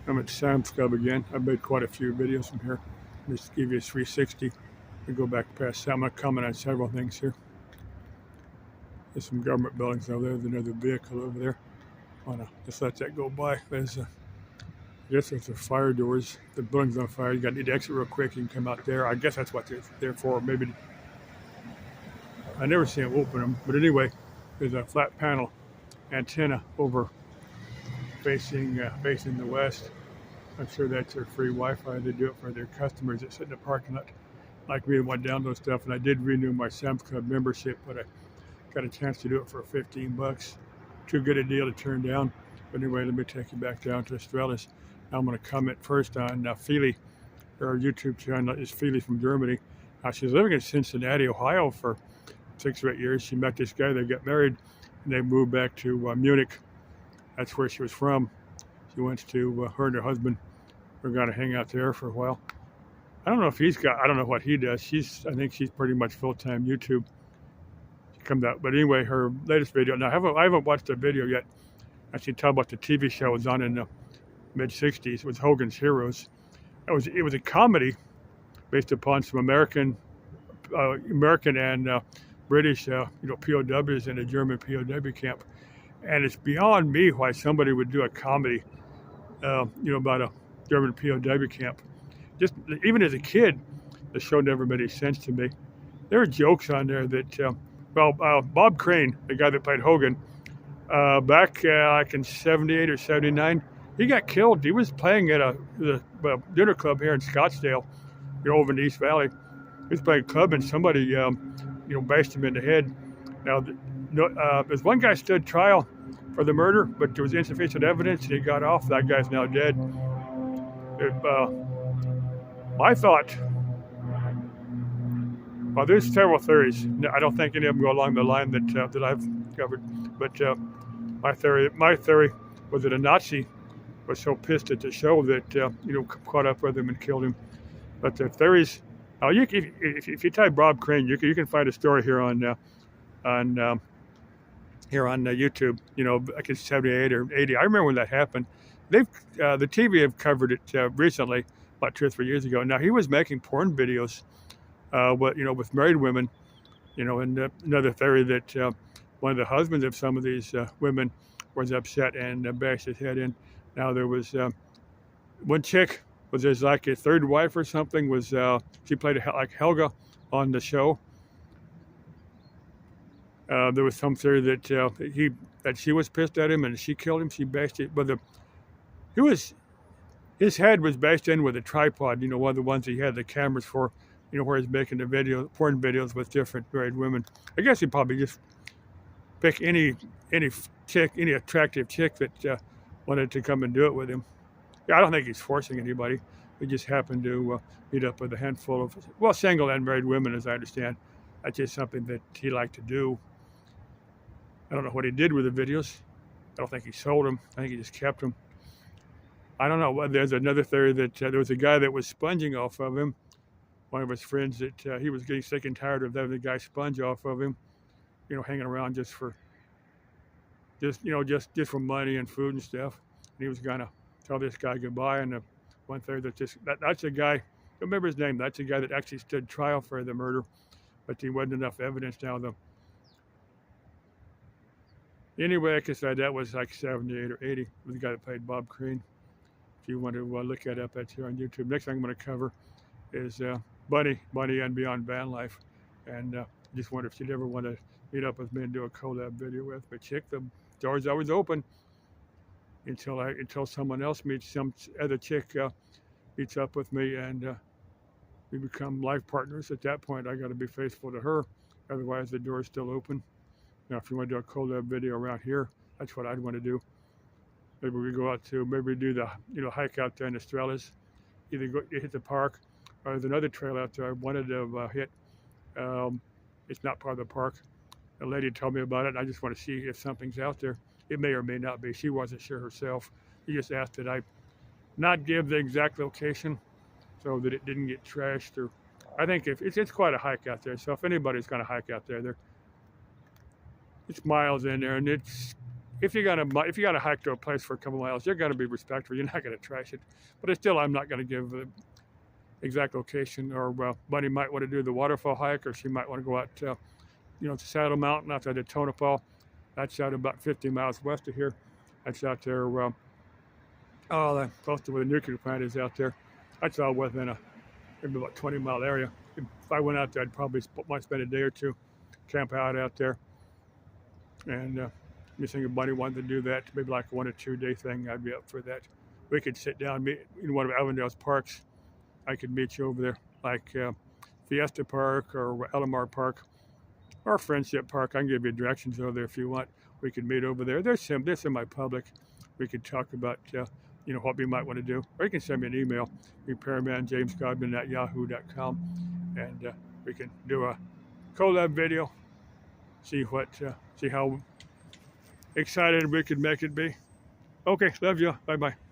I'm at Sam's Club again. I've made quite a few videos from here. Just give you a 360 and go back past Sam. I'm going to comment on several things here. There's some government buildings over there. There's another vehicle over there. I want to just let that go by. There's I guess there's the fire doors. The building's on fire. You got to need to exit real quick. You can come out there. I guess that's what they're there for. Maybe I never see them open them. But anyway, there's a flat panel antenna over facing the west. I'm sure that's their free Wi-Fi. They do it for their customers that sit in the parking lot like me and want to download stuff. And I did renew my Sam's Club membership, but I got a chance to do it for $15. Too good a deal to turn down. But anyway, let me take you back down to Australis. I'm going to comment first on Feely. Her YouTube channel is Feely from Germany. She's living in Cincinnati, Ohio for 6 or 8 years. She met this guy. They got married, and they moved back to Munich. That's where she was from. She went to her and her husband. We're going to hang out there for a while. I don't know if I don't know what he does. I think she's pretty much full-time YouTube. She comes out. But anyway, her latest video. Now, I haven't watched the video yet. I should tell about the TV show. It was on in the mid-'60s. It was Hogan's Heroes. It was a comedy based upon some American and British POWs in a German POW camp. And it's beyond me why somebody would do a comedy about a German POW camp. Just even as a kid, the show never made any sense to me. There were jokes on there that Bob Crane, the guy that played Hogan, back like in 78 or 79, he got killed. He was playing at a dinner club here in Scottsdale, over in the East Valley. He was playing a club and somebody, bashed him in the head. Now, there's one guy stood trial for the murder, but there was insufficient evidence and he got off. That guy's now dead. My thought, well, there's several theories. I don't think any of them go along the line that I've covered, but my theory was that a Nazi was so pissed at the show that caught up with him and killed him. But the theories, if you type Bob Crane, you can find a story here on YouTube. Like in 78 or 80. I remember when that happened. The TV have covered it recently, about 2 or 3 years ago. Now he was making porn videos, with married women. And another theory that one of the husbands of some of these women was upset and bashed his head in. Now there was one chick was his like a third wife or something. She played like Helga on the show. There was some theory that she was pissed at him and she killed him. She bashed it, but his head was bashed in with a tripod. One of the ones he had the cameras for. Where he's making the porn videos with different married women. I guess he'd probably just pick any chick, any attractive chick that wanted to come and do it with him. Yeah, I don't think he's forcing anybody. He just happened to meet up with a handful of, single and married women, as I understand. That's just something that he liked to do. I don't know what he did with the videos. I don't think he sold them. I think he just kept them. I don't know. There's another theory that there was a guy that was sponging off of him. One of his friends that he was getting sick and tired of having the guy sponge off of him, hanging around just for money and food and stuff. And he was gonna tell this guy goodbye. And one theory that's a guy, I don't remember his name. That's a guy that actually stood trial for the murder, but there wasn't enough evidence now. Anyway, like I said, that was like 78 or 80. It was the guy that played Bob Crane. If you want to look that up, that's here on YouTube. Next thing I'm going to cover is Bunny and Beyond Van Life. And just wonder if she'd ever want to meet up with me and do a collab video with. But chick, the door's always open until someone else meets some other chick meets up with me and we become life partners. At that point, I got to be faithful to her. Otherwise, the door's still open. Now, if you want to do a collab video around here, that's what I'd want to do. Maybe we go out to, do the, hike out there in Australis. Either hit the park, or there's another trail out there I wanted to hit. It's not part of the park. A lady told me about it, and I just want to see if something's out there. It may or may not be. She wasn't sure herself. She just asked that I not give the exact location so that it didn't get trashed. Or I think it's quite a hike out there. So if anybody's going to hike out there, it's miles in there, and if you got to hike to a place for a couple miles, you're going to be respectful. You're not going to trash it. But still, I'm not going to give the exact location. Or Buddy might want to do the waterfall hike, or she might want to go out, to Saddle Mountain outside the Daytona Fall. That's out about 50 miles west of here. That's out there. Close to where the nuclear plant is out there. That's all within maybe about 20-mile area. If I went out there, I'd probably might spend a day or two, camp out there. And me thinking Buddy wanted to do that, maybe like a 1 or 2 day thing, I'd be up for that. We could sit down, meet in one of Avondale's parks. I could meet you over there, like Fiesta Park or Elamar Park or Friendship Park. I can give you directions over there if you want. We could meet over there. They're semi-public. We could talk about what we might want to do. Or you can send me an email, repairmanjamesgodman@yahoo.com, and we can do a collab video. See how excited we could make it be. Okay, love you. Bye-bye.